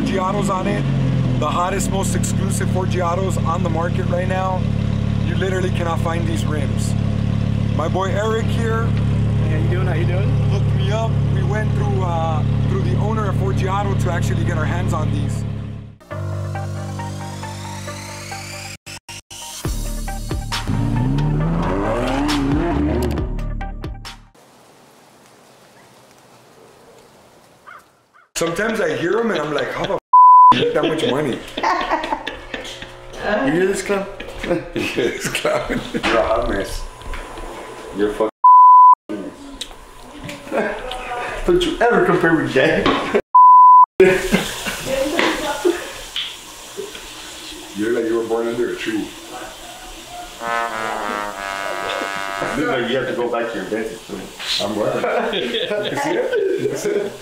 Forgiatos on it. The hottest, most exclusive Forgiatos on the market right now. You literally cannot find these rims. My boy Eric here. Hey, how you doing? How you doing? Hooked me up. We went through the owner of Forgiato to actually get our hands on these. Sometimes I hear them and I'm like, how the you make that much money? You hear this clown? You hear this clown? You're a hot mess. You're a fucking mess. Don't you ever compare with Jay? You're like you were born under a tree. Look like you have to go back to your dentist too. I'm wearing. You can see it? You can see it?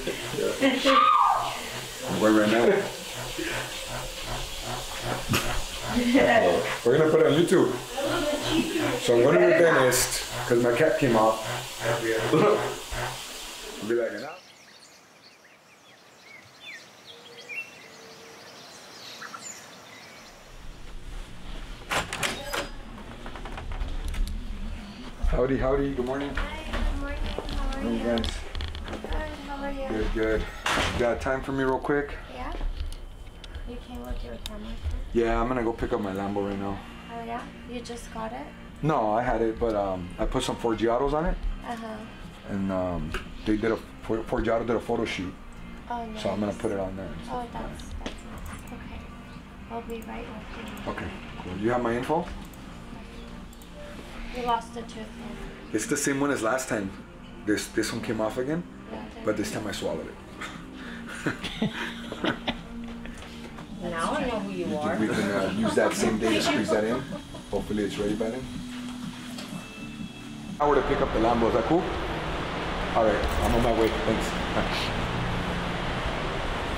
Yeah. I'm wearing right now. We're gonna put it on YouTube. So I'm going to the dentist because my cap came off. I'll be like, nah. Howdy, howdy, good morning. Hi, good morning. How are you? Hey guys. Good, how are you? Good, good. You got time for me real quick? Yeah? You came with your camera too? Yeah, I'm gonna go pick up my Lambo right now. Oh yeah? You just got it? No, I had it, but I put some Forgiatos on it. Uh-huh. And they did Forgiato did a photo shoot. Oh, nice. So I'm gonna put it on there. Oh, that's nice. Okay. I'll be right with you. Okay, cool. You have my info? You lost the tooth. It's the same one as last time. This one came off again, Yeah, but this time I swallowed it. Now I know who you are. We can use that same day to squeeze that in. Hopefully it's ready by then. I were to pick up the Lambo, is that cool? All right, I'm on my way, thanks.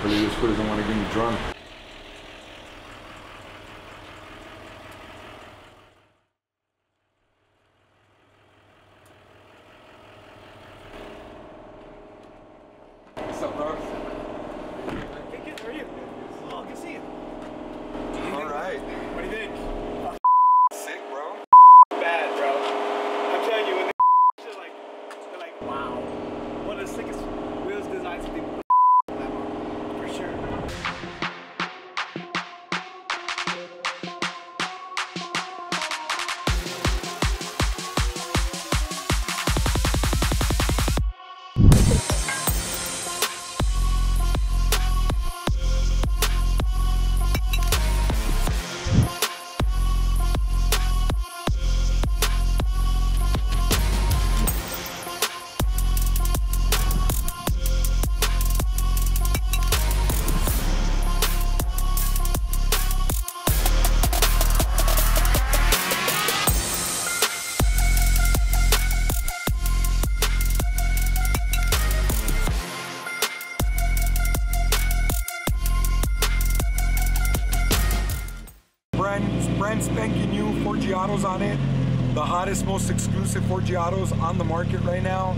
Really, this foot doesn't want to get me drunk. What's up, bro? Good, how are you? Oh, good to see you. All right. What do you think? Sick, bro. Bad, bro. I'm telling you, when they're like, wow. One of the sickest wheels designs they put for sure. Brand spanking new Forgiatos on it. The hottest, most exclusive Forgiatos on the market right now.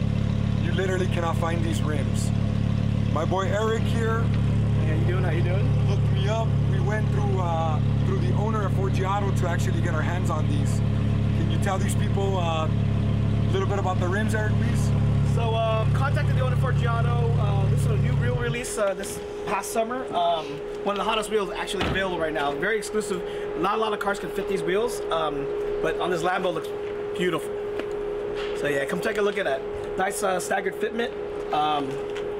You literally cannot find these rims. My boy Eric here. Hey, how you doing? How you doing? Hooked me up. We went through the owner of Forgiato to actually get our hands on these. Can you tell these people a little bit about the rims, Eric, please? So, contacted the owner of Forgiato. This is a new wheel release this past summer. One of the hottest wheels actually available right now. Very exclusive. Not a lot of cars can fit these wheels, but on this Lambo, it looks beautiful. So yeah, come take a look at that. Nice staggered fitment.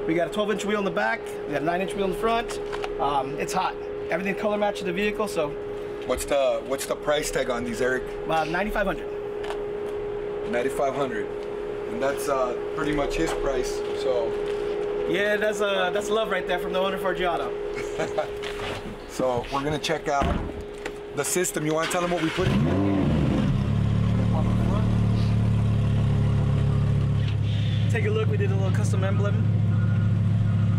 We got a 12-inch wheel in the back. We got a 9-inch wheel in the front. It's hot. Everything color matches the vehicle. So, What's the price tag on these, Eric? about $9,500. $9,500. And that's pretty much his price, so. Yeah, that's love right there from the owner of Forgiato. So we're gonna check out the system. You wanna tell them what we put in here? Take a look, we did a little custom emblem.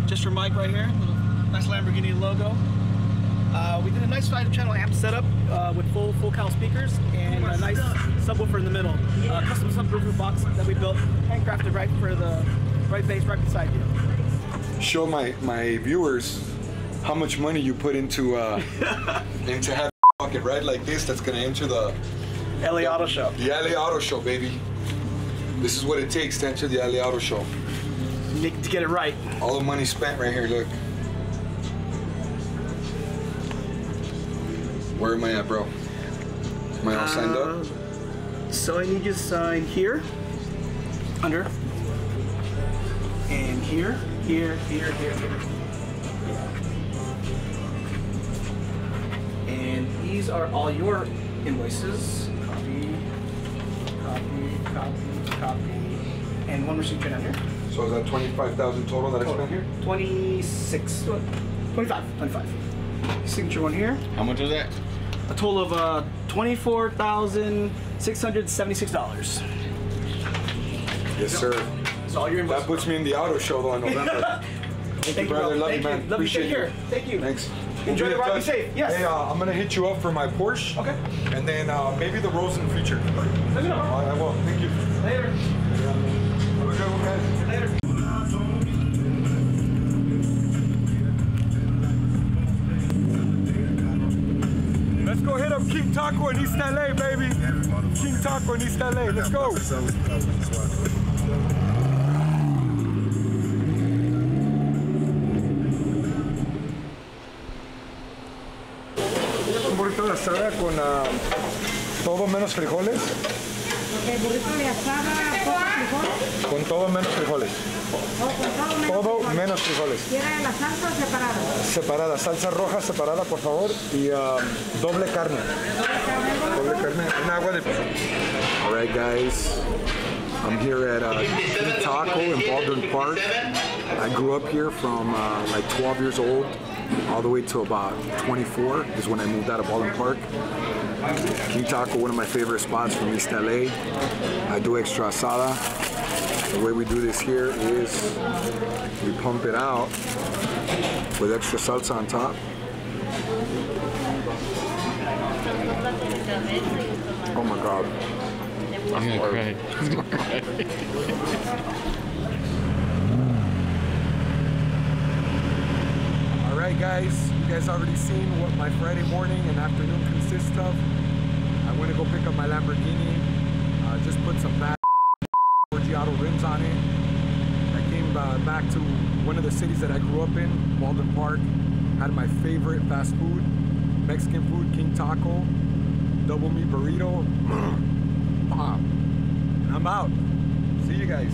Just for Mike right here, little nice Lamborghini logo. We did a nice 5-channel amp setup with full count speakers and a nice subwoofer in the middle. Custom subwoofer box that we built, handcrafted right for the right bass right beside you. Show my viewers how much money you put into having a fucking ride like this that's gonna enter the LA Auto Show. The LA Auto Show, baby. This is what it takes to enter the LA Auto Show. To get it right. All the money spent right here, look. Where am I at, bro? Am I all signed up? So I need you to sign here, under, and here. And these are all your invoices. Copy. And one receipt right under. So is that 25,000 total that I spent here? 25. Signature one here. How much was that? A total of $24,676. Yes, sir. It's all your invoices. That puts me in the auto show though in November. Thank you, brother. Love you, man. Appreciate you. Thank you. Thanks. Enjoy the ride. Be safe. Yes. Hey, I'm gonna hit you up for my Porsche. Okay. And then maybe the Rose in the future. Let me know. I will. Thank you. Later. Have a good one, guys. Later. Let's go hit up King Taco in East LA, baby. King Taco in East LA. Let's go. Un burrito de asada con todo menos frijoles. Ok, burrito de asada, poco frijoles. Con todo menos frijoles. Todo menos frijoles. ¿Quiere la salsa separada? Separada, salsa roja separada, por favor, y doble carne. Doble carne, un agua de... All right, guys, I'm here at King Taco in Baldwin Park. I grew up here from like 12 years old all the way to about 24 is when I moved out of Baldwin Park. King Taco, one of my favorite spots from East LA. I do extra asada. The way we do this here is we pump it out with extra salsa on top. Oh my God. I'm gonna cry. He's gonna cry. All right, guys. You guys already seen what my Friday morning and afternoon consists of. I went to go pick up my Lamborghini. Just put some bad Forgiato rims on it. I came back to one of the cities that I grew up in, Baldwin Park. Had my favorite fast food, Mexican food, King Taco, double meat burrito. I'm out. See you guys.